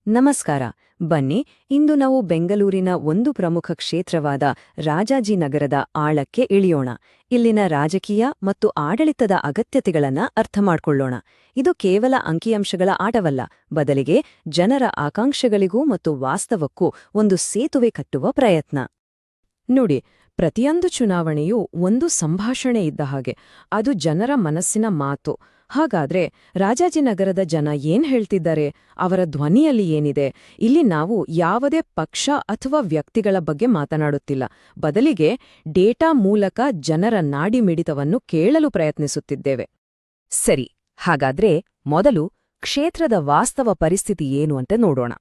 ನಮಸ್ಕಾರ. ಬನ್ನಿ, ಇಂದು ನಾವು ಬೆಂಗಳೂರಿನ ಒಂದು ಪ್ರಮುಖ ಕ್ಷೇತ್ರವಾದ ರಾಜಾಜಿನಗರದ ಆಳಕ್ಕೆ ಇಳಿಯೋಣ. ಇಲ್ಲಿನ ರಾಜಕೀಯ ಮತ್ತು ಆಡಳಿತದ ಅಗತ್ಯತೆಗಳನ್ನ ಅರ್ಥಮಾಡ್ಕೊಳ್ಳೋಣ. ಇದು ಕೇವಲ ಅಂಕಿಅಂಶಗಳ ಆಟವಲ್ಲ, ಬದಲಿಗೆ ಜನರ ಆಕಾಂಕ್ಷೆಗಳಿಗೂ ಮತ್ತು ವಾಸ್ತವಕ್ಕೂ ಒಂದು ಸೇತುವೆ ಕಟ್ಟುವ ಪ್ರಯತ್ನ. ನೋಡಿ, ಪ್ರತಿಯೊಂದು ಚುನಾವಣೆಯೂ ಒಂದು ಸಂಭಾಷಣೆ ಇದ್ದ ಹಾಗೆ. ಅದು ಜನರ ಮನಸ್ಸಿನ ಮಾತು. ಹಾಗಾದ್ರೆ ರಾಜಾಜಿನಗರದ ಜನ ಏನ್ ಹೇಳ್ತಿದ್ದಾರೆ? ಅವರ ಧ್ವನಿಯಲ್ಲಿ ಏನಿದೆ? ಇಲ್ಲಿ ನಾವು ಯಾವುದೇ ಪಕ್ಷ ಅಥವಾ ವ್ಯಕ್ತಿಗಳ ಬಗ್ಗೆ ಮಾತನಾಡುತ್ತಿಲ್ಲ, ಬದಲಿಗೆ ಡೇಟಾ ಮೂಲಕ ಜನರ ನಾಡಿಮಿಡಿತವನ್ನು ಕೇಳಲು ಪ್ರಯತ್ನಿಸುತ್ತಿದ್ದೇವೆ. ಸರಿ, ಹಾಗಾದ್ರೆ ಮೊದಲು ಕ್ಷೇತ್ರದ ವಾಸ್ತವ ಪರಿಸ್ಥಿತಿ ಏನು ಅಂತ ನೋಡೋಣ.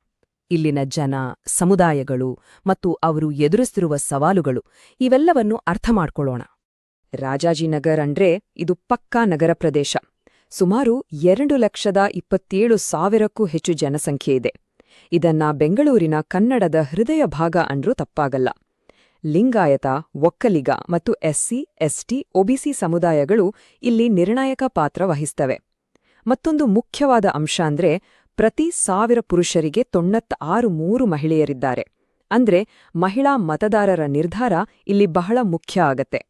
ಇಲ್ಲಿನ ಜನ, ಸಮುದಾಯಗಳು ಮತ್ತು ಅವರು ಎದುರಿಸುತ್ತಿರುವ ಸವಾಲುಗಳು ಇವೆಲ್ಲವನ್ನು ಅರ್ಥ ಮಾಡ್ಕೊಳ್ಳೋಣ. ರಾಜಾಜಿನಗರ್ ಅಂದ್ರೆ ಇದು ಪಕ್ಕಾ ನಗರ ಪ್ರದೇಶ. ಸುಮಾರು 2,27,000ಕ್ಕೂ ಹೆಚ್ಚು ಜನಸಂಖ್ಯೆ ಇದೆ. ಇದನ್ನ ಬೆಂಗಳೂರಿನ ಕನ್ನಡದ ಹೃದಯ ಭಾಗ ಅಂದ್ರೂ ತಪ್ಪಾಗಲ್ಲ. ಲಿಂಗಾಯತ, ಒಕ್ಕಲಿಗ ಮತ್ತು ಎಸ್ಸಿ, ಎಸ್ಟಿ, ಒಬಿಸಿ ಸಮುದಾಯಗಳು ಇಲ್ಲಿ ನಿರ್ಣಾಯಕ ಪಾತ್ರ ವಹಿಸ್ತವೆ. ಮತ್ತೊಂದು ಮುಖ್ಯವಾದ ಅಂಶ ಅಂದ್ರೆ ಪ್ರತಿ 1000 ಪುರುಷರಿಗೆ 96 ಮಹಿಳೆಯರಿದ್ದಾರೆ. ಅಂದ್ರೆ ಮಹಿಳಾ ಮತದಾರರ ನಿರ್ಧಾರ ಇಲ್ಲಿ ಬಹಳ ಮುಖ್ಯ ಆಗತ್ತೆ.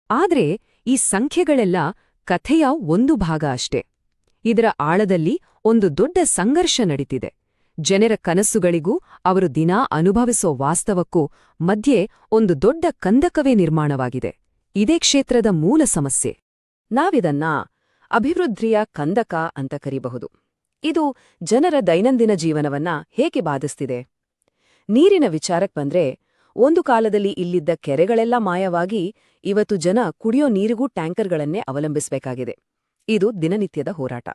ಆದ್ರೆ ಈ ಸಂಖ್ಯೆಗಳೆಲ್ಲ ಕಥೆಯ ಒಂದು ಭಾಗ ಅಷ್ಟೇ. ಇದರ ಆಳದಲ್ಲಿ ಒಂದು ದೊಡ್ಡ ಸಂಘರ್ಷ ನಡೀತಿದೆ. ಜನರ ಕನಸುಗಳಿಗೂ ಅವರು ದಿನಾ ಅನುಭವಿಸೋ ವಾಸ್ತವಕ್ಕೂ ಮಧ್ಯೆ ಒಂದು ದೊಡ್ಡ ಕಂದಕವೇ ನಿರ್ಮಾಣವಾಗಿದೆ. ಇದೇ ಕ್ಷೇತ್ರದ ಮೂಲ ಸಮಸ್ಯೆ. ನಾವಿದನ್ನ ಅಭಿವೃದ್ಧಿಯ ಕಂದಕ ಅಂತ ಕರೀಬಹುದು. ಇದು ಜನರ ದೈನಂದಿನ ಜೀವನವನ್ನ ಹೇಗೆ ಬಾಧಿಸ್ತಿದೆ? ನೀರಿನ ವಿಚಾರಕ್ಕೆ ಬಂದ್ರೆ, ಒಂದು ಕಾಲದಲ್ಲಿ ಇಲ್ಲಿದ್ದ ಕೆರೆಗಳೆಲ್ಲ ಮಾಯವಾಗಿ ಇವತ್ತು ಜನ ಕುಡಿಯೋ ನೀರಿಗೂ ಟ್ಯಾಂಕರ್ಗಳನ್ನೇ ಅವಲಂಬಿಸಬೇಕಾಗಿದೆ. ಇದು ದಿನನಿತ್ಯದ ಹೋರಾಟ.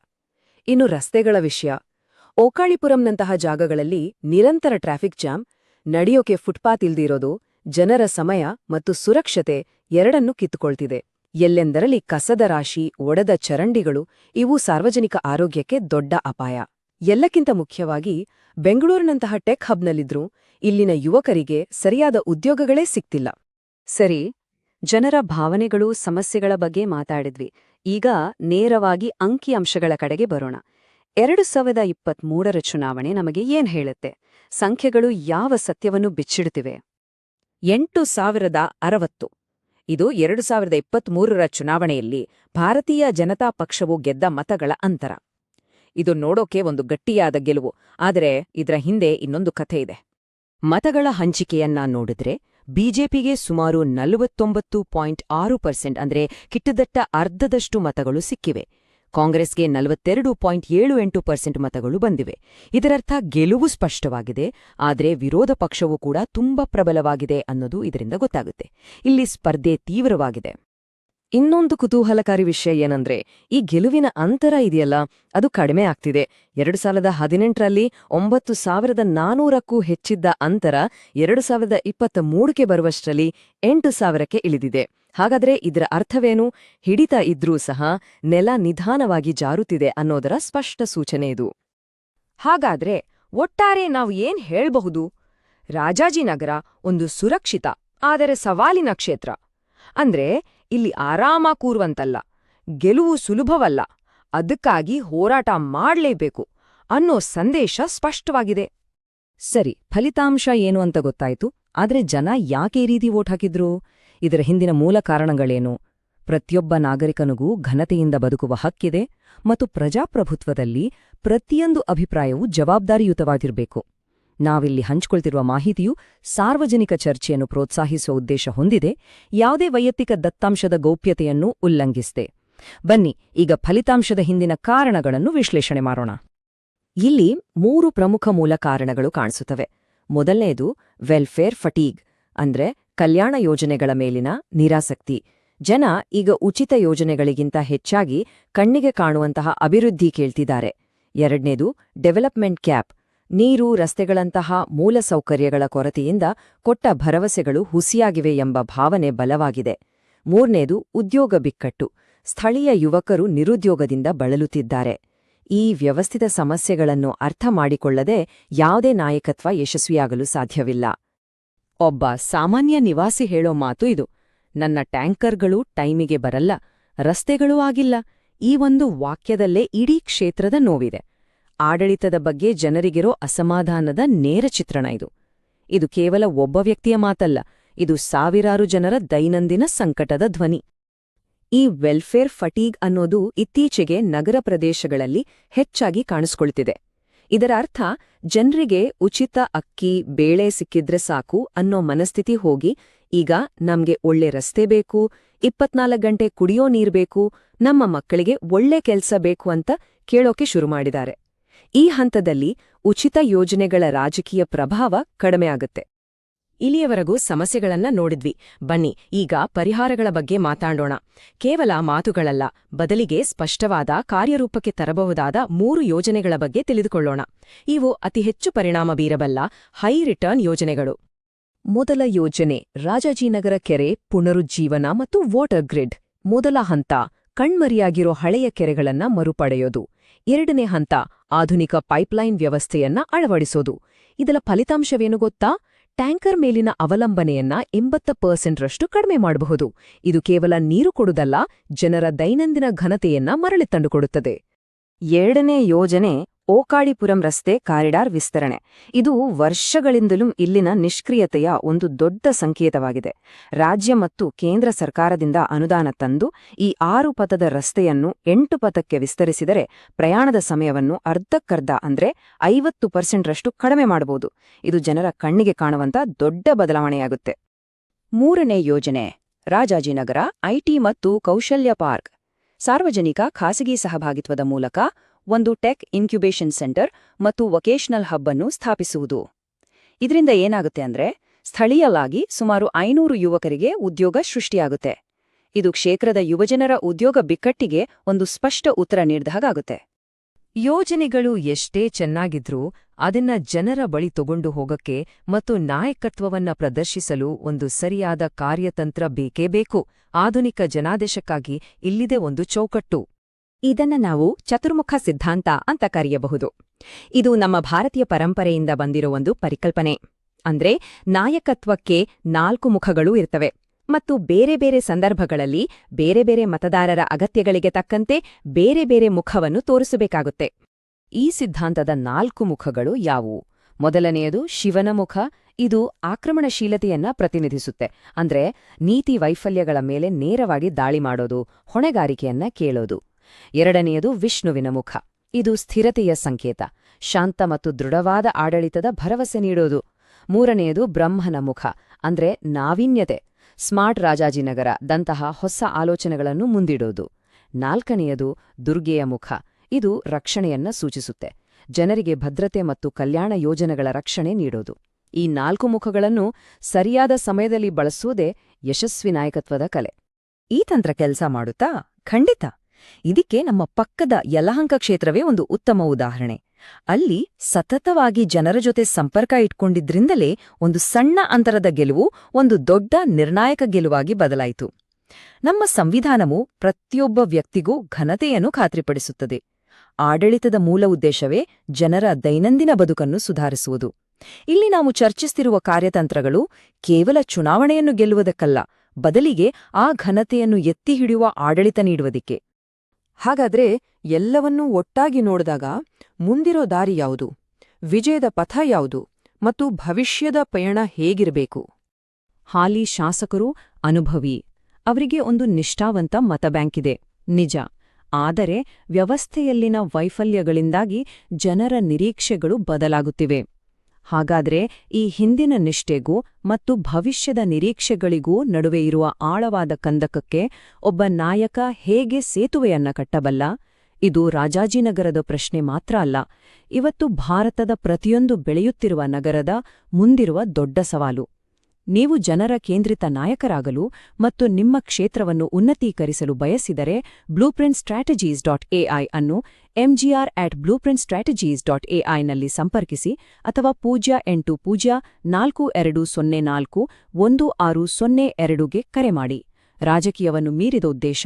ಇನ್ನು ರಸ್ತೆಗಳ ವಿಷಯ, ಓಕಾಳಿಪುರಂನಂತಹ ಜಾಗಗಳಲ್ಲಿ ನಿರಂತರ ಟ್ರಾಫಿಕ್ ಜಾಮ್, ನಡೆಯೋಕೆ ಫುಟ್ಪಾತ್ ಇಲ್ದಿರೋದು ಜನರ ಸಮಯ ಮತ್ತು ಸುರಕ್ಷತೆ ಎರಡನ್ನೂ ಕಿತ್ತುಕೊಳ್ತಿದೆ. ಎಲ್ಲೆಂದರಲ್ಲಿ ಕಸದ ರಾಶಿ, ಒಡೆದ ಚರಂಡಿಗಳು ಇವು ಸಾರ್ವಜನಿಕ ಆರೋಗ್ಯಕ್ಕೆ ದೊಡ್ಡ ಅಪಾಯ. ಎಲ್ಲಕ್ಕಿಂತ ಮುಖ್ಯವಾಗಿ ಬೆಂಗಳೂರಿನಂತಹ ಟೆಕ್ ಹಬ್ನಲ್ಲಿದ್ರೂ ಇಲ್ಲಿನ ಯುವಕರಿಗೆ ಸರಿಯಾದ ಉದ್ಯೋಗಗಳೇ ಸಿಗ್ತಿಲ್ಲ. ಸರಿ, ಜನರ ಭಾವನೆಗಳು, ಸಮಸ್ಯೆಗಳ ಬಗ್ಗೆ ಮಾತಾಡಿದ್ವಿ. ಈಗ ನೇರವಾಗಿ ಅಂಕಿಅಂಶಗಳ ಕಡೆಗೆ ಬರೋಣ. 2023ರ ಚುನಾವಣೆ ನಮಗೆ ಏನ್ ಹೇಳುತ್ತೆ? ಸಂಖ್ಯೆಗಳು ಯಾವ ಸತ್ಯವನ್ನು ಬಿಚ್ಚಿಡುತ್ತಿವೆ? 8,060. ಇದು 2023ರ ಚುನಾವಣೆಯಲ್ಲಿ ಭಾರತೀಯ ಜನತಾ ಪಕ್ಷವು ಗೆದ್ದ ಮತಗಳ ಅಂತರ. ಇದು ನೋಡೋಕೆ ಒಂದು ಗಟ್ಟಿಯಾದ ಗೆಲುವು, ಆದರೆ ಇದರ ಹಿಂದೆ ಇನ್ನೊಂದು ಕಥೆ ಇದೆ. ಮತಗಳ ಹಂಚಿಕೆಯನ್ನ ನೋಡಿದ್ರೆ ಬಿಜೆಪಿಗೆ ಸುಮಾರು 49.6% ಅಂದ್ರೆ ಕಿಟ್ಟದಟ್ಟ ಅರ್ಧದಷ್ಟು ಮತಗಳು ಸಿಕ್ಕಿವೆ. ಕಾಂಗ್ರೆಸ್ಗೆ 42.78% ಮತಗಳು ಬಂದಿವೆ. ಇದರರ್ಥ ಗೆಲುವು ಸ್ಪಷ್ಟವಾಗಿದೆ, ಆದರೆ ವಿರೋಧ ಪಕ್ಷವೂ ಕೂಡ ತುಂಬಾ ಪ್ರಬಲವಾಗಿದೆ ಅನ್ನೋದು ಇದರಿಂದ ಗೊತ್ತಾಗುತ್ತೆ. ಇಲ್ಲಿ ಸ್ಪರ್ಧೆ ತೀವ್ರವಾಗಿದೆ. ಇನ್ನೊಂದು ಕುತೂಹಲಕಾರಿ ವಿಷಯ ಏನಂದ್ರೆ, ಈ ಗೆಲುವಿನ ಅಂತರ ಇದೆಯಲ್ಲ, ಅದು ಕಡಿಮೆ ಆಗ್ತಿದೆ. 2018ರಲ್ಲಿ 9,400ಕ್ಕೂ ಹೆಚ್ಚಿದ್ದ ಅಂತರ 2023ಕ್ಕೆ ಬರುವಷ್ಟರಲ್ಲಿ 8,000ಕ್ಕೆ ಇಳಿದಿದೆ. ಹಾಗಾದ್ರೆ ಇದರ ಅರ್ಥವೇನು? ಹಿಡಿತ ಇದ್ರೂ ಸಹ ನೆಲ ನಿಧಾನವಾಗಿ ಜಾರುತ್ತಿದೆ ಅನ್ನೋದರ ಸ್ಪಷ್ಟ ಸೂಚನೆ ಇದು. ಹಾಗಾದ್ರೆ ಒಟ್ಟಾರೆ ನಾವು ಏನ್ ಹೇಳ್ಬಹುದು? ರಾಜಾಜಿನಗರ ಒಂದು ಸುರಕ್ಷಿತ ಆದರೆ ಸವಾಲಿನ ಕ್ಷೇತ್ರ. ಅಂದ್ರೆ ಇಲ್ಲಿ ಆರಾಮ ಕೂರುವಂತಲ್ಲ, ಗೆಲುವು ಸುಲಭವಲ್ಲ, ಅದಕ್ಕಾಗಿ ಹೋರಾಟ ಮಾಡ್ಲೇಬೇಕು ಅನ್ನೋ ಸಂದೇಶ ಸ್ಪಷ್ಟವಾಗಿದೆ. ಸರಿ, ಫಲಿತಾಂಶ ಏನು ಅಂತ ಗೊತ್ತಾಯ್ತು. ಆದ್ರೆ ಜನ ಯಾಕೆ ಈ ರೀತಿ ವೋಟ್ ಹಾಕಿದ್ರು? ಇದರ ಹಿಂದಿನ ಮೂಲ ಕಾರಣಗಳೇನು? ಪ್ರತಿಯೊಬ್ಬ ನಾಗರಿಕನಿಗೂ ಘನತೆಯಿಂದ ಬದುಕುವ ಹಕ್ಕಿದೆ ಮತ್ತು ಪ್ರಜಾಪ್ರಭುತ್ವದಲ್ಲಿ ಪ್ರತಿಯೊಂದು ಅಭಿಪ್ರಾಯವೂ ಜವಾಬ್ದಾರಿಯುತವಾಗಿರಬೇಕು. ನಾವಿಲ್ಲಿ ಹಂಚಿಕೊಳ್ತಿರುವ ಮಾಹಿತಿಯು ಸಾರ್ವಜನಿಕ ಚರ್ಚೆಯನ್ನು ಪ್ರೋತ್ಸಾಹಿಸುವ ಉದ್ದೇಶ ಹೊಂದಿದೆ, ಯಾವುದೇ ವೈಯಕ್ತಿಕ ದತ್ತಾಂಶದ ಗೌಪ್ಯತೆಯನ್ನು ಉಲ್ಲಂಘಿಸಿದೆ. ಬನ್ನಿ, ಈಗ ಫಲಿತಾಂಶದ ಹಿಂದಿನ ಕಾರಣಗಳನ್ನು ವಿಶ್ಲೇಷಣೆ ಮಾಡೋಣ. ಇಲ್ಲಿ 3 ಪ್ರಮುಖ ಮೂಲ ಕಾರಣಗಳು ಕಾಣಿಸುತ್ತವೆ. ಮೊದಲನೆಯದು ವೆಲ್ಫೇರ್ ಫಟೀಗ್, ಅಂದ್ರೆ ಕಲ್ಯಾಣ ಯೋಜನೆಗಳ ಮೇಲಿನ ನಿರಾಸಕ್ತಿ. ಜನ ಈಗ ಉಚಿತ ಯೋಜನೆಗಳಿಗಿಂತ ಹೆಚ್ಚಾಗಿ ಕಣ್ಣಿಗೆ ಕಾಣುವಂತಹ ಅಭಿವೃದ್ಧಿ ಕೇಳ್ತಿದ್ದಾರೆ. ಎರಡನೇದು ಡೆವಲಪ್ಮೆಂಟ್ ಗ್ಯಾಪ್, ನೀರು, ರಸ್ತೆಗಳಂತಹ ಮೂಲಸೌಕರ್ಯಗಳ ಕೊರತೆಯಿಂದ ಕೊಟ್ಟ ಭರವಸೆಗಳು ಹುಸಿಯಾಗಿವೆ ಎಂಬ ಭಾವನೆ ಬಲವಾಗಿದೆ. ಮೂರನೇದು ಉದ್ಯೋಗ ಬಿಕ್ಕಟ್ಟು, ಸ್ಥಳೀಯ ಯುವಕರು ನಿರುದ್ಯೋಗದಿಂದ ಬಳಲುತ್ತಿದ್ದಾರೆ. ಈ ವ್ಯವಸ್ಥಿತ ಸಮಸ್ಯೆಗಳನ್ನು ಅರ್ಥ ಮಾಡಿಕೊಳ್ಳದೆ ಯಾವುದೇ ನಾಯಕತ್ವ ಯಶಸ್ವಿಯಾಗಲು ಸಾಧ್ಯವಿಲ್ಲ. ಒಬ್ಬ ಸಾಮಾನ್ಯ ನಿವಾಸಿ ಹೇಳೋ ಮಾತು ಇದು: ನನ್ನ ಟ್ಯಾಂಕರ್ಗಳು ಟೈಮಿಗೆ ಬರಲ್ಲ, ರಸ್ತೆಗಳೂ ಆಗಿಲ್ಲ. ಈ ಒಂದು ವಾಕ್ಯದಲ್ಲೇ ಇಡೀ ಕ್ಷೇತ್ರದ ನೋವಿದೆ. ಆಡಳಿತದ ಬಗ್ಗೆ ಜನರಿಗಿರೋ ಅಸಮಾಧಾನದ ನೇರ ಚಿತ್ರಣ ಇದು ಕೇವಲ ಒಬ್ಬ ವ್ಯಕ್ತಿಯ ಮಾತಲ್ಲ, ಇದು ಸಾವಿರಾರು ಜನರ ದೈನಂದಿನ ಸಂಕಟದ ಧ್ವನಿ. ಈ ವೆಲ್ಫೇರ್ ಫಟೀಗ್ ಅನ್ನೋದು ಇತ್ತೀಚೆಗೆ ನಗರ ಪ್ರದೇಶಗಳಲ್ಲಿ ಹೆಚ್ಚಾಗಿ ಕಾಣಿಸ್ಕೊಳ್ತಿದೆ. ಇದರ ಅರ್ಥ ಜನರಿಗೆ ಉಚಿತ ಅಕ್ಕಿ, ಬೇಳೆ ಸಿಕ್ಕಿದ್ರೆ ಸಾಕು ಅನ್ನೋ ಮನಸ್ಥಿತಿ ಹೋಗಿ ಈಗ ನಮ್ಗೆ ಒಳ್ಳೆ ರಸ್ತೆ ಬೇಕು, 24 ಗಂಟೆ ಕುಡಿಯೋ ನೀರ್ ಬೇಕು, ನಮ್ಮ ಮಕ್ಕಳಿಗೆ ಒಳ್ಳೆ ಕೆಲ್ಸ ಬೇಕು ಅಂತ ಕೇಳೋಕೆ ಶುರು ಮಾಡಿದ್ದಾರೆ. ಈ ಹಂತದಲ್ಲಿ ಉಚಿತ ಯೋಜನೆಗಳ ರಾಜಕೀಯ ಪ್ರಭಾವ ಕಡಿಮೆ ಆಗುತ್ತೆ. ಇಲ್ಲಿಯವರೆಗೂ ಸಮಸ್ಯೆಗಳನ್ನ ನೋಡಿದ್ವಿ. ಬನ್ನಿ ಈಗ ಪರಿಹಾರಗಳ ಬಗ್ಗೆ ಮಾತಾಡೋಣ. ಕೇವಲ ಮಾತುಗಳಲ್ಲ, ಬದಲಿಗೆ ಸ್ಪಷ್ಟವಾದ ಕಾರ್ಯರೂಪಕ್ಕೆ ತರಬಹುದಾದ 3 ಯೋಜನೆಗಳ ಬಗ್ಗೆ ತಿಳಿದುಕೊಳ್ಳೋಣ. ಇವು ಅತಿ ಹೆಚ್ಚು ಪರಿಣಾಮ ಬೀರಬಲ್ಲ ಹೈ ರಿಟರ್ನ್ ಯೋಜನೆಗಳು. ಮೊದಲ ಯೋಜನೆ ರಾಜಾಜಿನಗರ ಕೆರೆ ಪುನರುಜ್ಜೀವನ ಮತ್ತು ವಾಟರ್ ಗ್ರಿಡ್. ಮೊದಲ ಹಂತ ಕಣ್ಮರಿಯಾಗಿರೋ ಹಳೆಯ ಕೆರೆಗಳನ್ನ ಮರುಪಡೆಯೋದು. ಎರಡನೇ ಹಂತ ಆಧುನಿಕ ಪೈಪ್ಲೈನ್ ವ್ಯವಸ್ಥೆಯನ್ನ ಅಳವಡಿಸೋದು. ಇದರ ಫಲಿತಾಂಶವೇನು ಗೊತ್ತಾ? ಟ್ಯಾಂಕರ್ ಮೇಲಿನ ಅವಲಂಬನೆಯನ್ನ 80% ಕಡಿಮೆ ಮಾಡಬಹುದು. ಇದು ಕೇವಲ ನೀರು ಕೊಡುವುದಲ್ಲ, ಜನರ ದೈನಂದಿನ ಘನತೆಯನ್ನ ಮರಳಿ ತಂದುಕೊಡುತ್ತದೆ. ಎರಡನೇ ಯೋಜನೆ ಓಕಾಡಿಪುರಂ ರಸ್ತೆ ಕಾರಿಡಾರ್ ವಿಸ್ತರಣೆ. ಇದು ವರ್ಷಗಳಿಂದಲೂ ಇಲ್ಲಿನ ನಿಷ್ಕ್ರಿಯತೆಯ ಒಂದು ದೊಡ್ಡ ಸಂಕೇತವಾಗಿದೆ. ರಾಜ್ಯ ಮತ್ತು ಕೇಂದ್ರ ಸರ್ಕಾರದಿಂದ ಅನುದಾನ ತಂದು ಈ 6 ಪಥದ ರಸ್ತೆಯನ್ನು 8 ಪಥಕ್ಕೆ ವಿಸ್ತರಿಸಿದರೆ ಪ್ರಯಾಣದ ಸಮಯವನ್ನು ಅರ್ಧಕ್ಕರ್ಧ ಅಂದ್ರೆ 50% ಕಡಿಮೆ ಮಾಡಬಹುದು. ಇದು ಜನರ ಕಣ್ಣಿಗೆ ಕಾಣುವಂತ ದೊಡ್ಡ ಬದಲಾವಣೆಯಾಗುತ್ತೆ. ಮೂರನೇ ಯೋಜನೆ ರಾಜಾಜಿನಗರ ಐಟಿ ಮತ್ತು ಕೌಶಲ್ಯ ಪಾರ್ಕ್. ಸಾರ್ವಜನಿಕ ಖಾಸಗಿ ಸಹಭಾಗಿತ್ವದ ಮೂಲಕ ಒಂದು ಟೆಕ್ ಇನ್ಕ್ಯುಬೇಷನ್ ಸೆಂಟರ್ ಮತ್ತು ವೊಕೇಶನಲ್ ಹಬ್ ಅನ್ನು ಸ್ಥಾಪಿಸುವುದು. ಇದರಿಂದ ಏನಾಗುತ್ತೆ ಅಂದ್ರೆ ಸ್ಥಳೀಯವಾಗಿ ಸುಮಾರು 500 ಯುವಕರಿಗೆ ಉದ್ಯೋಗ ಸೃಷ್ಟಿಯಾಗುತ್ತೆ. ಇದು ಕ್ಷೇತ್ರದ ಯುವಜನರ ಉದ್ಯೋಗ ಬಿಕ್ಕಟ್ಟಿಗೆ ಒಂದು ಸ್ಪಷ್ಟ ಉತ್ತರ ನೀಡಿದಾಗುತ್ತೆ. ಯೋಜನೆಗಳು ಎಷ್ಟೇ ಚೆನ್ನಾಗಿದ್ರೂ ಅದನ್ನ ಜನರ ಬಳಿ ತಗೊಂಡು ಹೋಗಕ್ಕೆ ಮತ್ತು ನಾಯಕತ್ವವನ್ನ ಪ್ರದರ್ಶಿಸಲು ಒಂದು ಸರಿಯಾದ ಕಾರ್ಯತಂತ್ರ ಬೇಕೇ ಬೇಕು. ಆಧುನಿಕ ಜನಾದೇಶಕ್ಕಾಗಿ ಇಲ್ಲಿದೆ ಒಂದು ಚೌಕಟ್ಟು. ಇದನ್ನ ನಾವು ಚತುರ್ಮುಖ ಸಿದ್ಧಾಂತ ಅಂತ ಕರೆಯಬಹುದು. ಇದು ನಮ್ಮ ಭಾರತೀಯ ಪರಂಪರೆಯಿಂದ ಬಂದಿರೋ ಒಂದು ಪರಿಕಲ್ಪನೆ. ಅಂದ್ರೆ ನಾಯಕತ್ವಕ್ಕೆ 4 ಮುಖಗಳೂ ಇರ್ತವೆ ಮತ್ತು ಬೇರೆ ಬೇರೆ ಸಂದರ್ಭಗಳಲ್ಲಿ ಬೇರೆ ಬೇರೆ ಮತದಾರರ ಅಗತ್ಯಗಳಿಗೆ ತಕ್ಕಂತೆ ಬೇರೆ ಬೇರೆ ಮುಖವನ್ನು ತೋರಿಸಬೇಕಾಗುತ್ತೆ. ಈ ಸಿದ್ಧಾಂತದ 4 ಮುಖಗಳು ಯಾವುವು? ಮೊದಲನೆಯದು ಶಿವನ ಮುಖ. ಇದು ಆಕ್ರಮಣಶೀಲತೆಯನ್ನ ಪ್ರತಿನಿಧಿಸುತ್ತೆ. ಅಂದ್ರೆ ನೀತಿ ವೈಫಲ್ಯಗಳ ಮೇಲೆ ನೇರವಾಗಿ ದಾಳಿ ಮಾಡೋದು, ಹೊಣೆಗಾರಿಕೆಯನ್ನ ಕೇಳೋದು. ಎರಡನೆಯದು ವಿಷ್ಣುವಿನ ಮುಖ. ಇದು ಸ್ಥಿರತೆಯ ಸಂಕೇತ, ಶಾಂತ ಮತ್ತು ದೃಢವಾದ ಆಡಳಿತದ ಭರವಸೆ ನೀಡೋದು. ಮೂರನೆಯದು ಬ್ರಹ್ಮನ ಮುಖ, ಅಂದ್ರೆ ನಾವೀನ್ಯತೆ, ಸ್ಮಾರ್ಟ್ ರಾಜಾಜಿನಗರ ದಂತಹ ಹೊಸ ಆಲೋಚನೆಗಳನ್ನು ಮುಂದಿಡೋದು. ನಾಲ್ಕನೆಯದು ದುರ್ಗೆಯ ಮುಖ. ಇದು ರಕ್ಷಣೆಯನ್ನ ಸೂಚಿಸುತ್ತೆ, ಜನರಿಗೆ ಭದ್ರತೆ ಮತ್ತು ಕಲ್ಯಾಣ ಯೋಜನೆಗಳ ರಕ್ಷಣೆ ನೀಡೋದು. ಈ 4 ಮುಖಗಳನ್ನು ಸರಿಯಾದ ಸಮಯದಲ್ಲಿ ಬಳಸುವುದೇ ಯಶಸ್ವಿ ನಾಯಕತ್ವದ ಕಲೆ. ಈ ತಂತ್ರ ಕೆಲಸ ಮಾಡುತ್ತಾ? ಖಂಡಿತ. ಇದಕ್ಕೆ ನಮ್ಮ ಪಕ್ಕದ ಯಲಹಂಕ ಕ್ಷೇತ್ರವೇ ಒಂದು ಉತ್ತಮ ಉದಾಹರಣೆ. ಅಲ್ಲಿ ಸತತವಾಗಿ ಜನರ ಜೊತೆ ಸಂಪರ್ಕ ಇಟ್ಕೊಂಡಿದ್ರಿಂದಲೇ ಒಂದು ಸಣ್ಣ ಅಂತರದ ಗೆಲುವು ಒಂದು ದೊಡ್ಡ ನಿರ್ಣಾಯಕ ಗೆಲುವಾಗಿ ಬದಲಾಯಿತು. ನಮ್ಮ ಸಂವಿಧಾನವು ಪ್ರತಿಯೊಬ್ಬ ವ್ಯಕ್ತಿಗೂ ಘನತೆಯನ್ನು ಖಾತ್ರಿಪಡಿಸುತ್ತದೆ. ಆಡಳಿತದ ಮೂಲ ಉದ್ದೇಶವೇ ಜನರ ದೈನಂದಿನ ಬದುಕನ್ನು ಸುಧಾರಿಸುವುದು. ಇಲ್ಲಿ ನಾವು ಚರ್ಚಿಸುತ್ತಿರುವ ಕಾರ್ಯತಂತ್ರಗಳು ಕೇವಲ ಚುನಾವಣೆಯನ್ನು ಗೆಲ್ಲುವುದಕ್ಕಲ್ಲ, ಬದಲಿಗೆ ಆ ಘನತೆಯನ್ನು ಎತ್ತಿ ಹಿಡಿಯುವ ಆಡಳಿತ ನೀಡುವುದಕ್ಕೆ. ಹಾಗಾದ್ರೆ ಎಲ್ಲವನ್ನೂ ಒಟ್ಟಾಗಿ ನೋಡಿದಾಗ ಮುಂದಿರೋ ದಾರಿ ಯಾವುದು, ವಿಜಯದ ಪಥ ಯಾವುದು ಮತ್ತು ಭವಿಷ್ಯದ ಪಯಣ ಹೇಗಿರಬೇಕು? ಹಾಲಿ ಶಾಸಕರು ಅನುಭವಿ, ಅವರಿಗೆ ಒಂದು ನಿಷ್ಠಾವಂತ ಮತಬ್ಯಾಂಕಿದೆ, ನಿಜ. ಆದರೆ ವ್ಯವಸ್ಥೆಯಲ್ಲಿನ ವೈಫಲ್ಯಗಳಿಂದಾಗಿ ಜನರ ನಿರೀಕ್ಷೆಗಳು ಬದಲಾಗುತ್ತಿವೆ. ಹಾಗಾದ್ರೆ ಈ ಹಿಂದಿನ ನಿಷ್ಠೆಗೂ ಮತ್ತು ಭವಿಷ್ಯದ ನಿರೀಕ್ಷೆಗಳಿಗೂ ನಡುವೆ ಇರುವ ಆಳವಾದ ಕಂದಕಕ್ಕೆ ಒಬ್ಬ ನಾಯಕ ಹೇಗೆ ಸೇತುವೆಯನ್ನ ಕಟ್ಟಬಲ್ಲ? ಇದು ರಾಜಾಜಿನಗರದ ಪ್ರಶ್ನೆ ಮಾತ್ರ ಅಲ್ಲ, ಇವತ್ತು ಭಾರತದ ಪ್ರತಿಯೊಂದು ಬೆಳೆಯುತ್ತಿರುವ ನಗರದ ಮುಂದಿರುವ ದೊಡ್ಡ ಸವಾಲು. ನೀವು ಜನರ ಕೇಂದ್ರಿತ ನಾಯಕರಾಗಲು ಮತ್ತು ನಿಮ್ಮ ಕ್ಷೇತ್ರವನ್ನು ಉನ್ನತೀಕರಿಸಲು ಬಯಸಿದರೆ blueprintstrategies.ai ಅನ್ನು mgr@blueprintstrategies.ai ನಲ್ಲಿ ಸಂಪರ್ಕಿಸಿ ಅಥವಾ 080042041602ಗೆ ಕರೆ ಮಾಡಿ. ರಾಜಕೀಯವನ್ನು ಮೀರಿದ ಉದ್ದೇಶ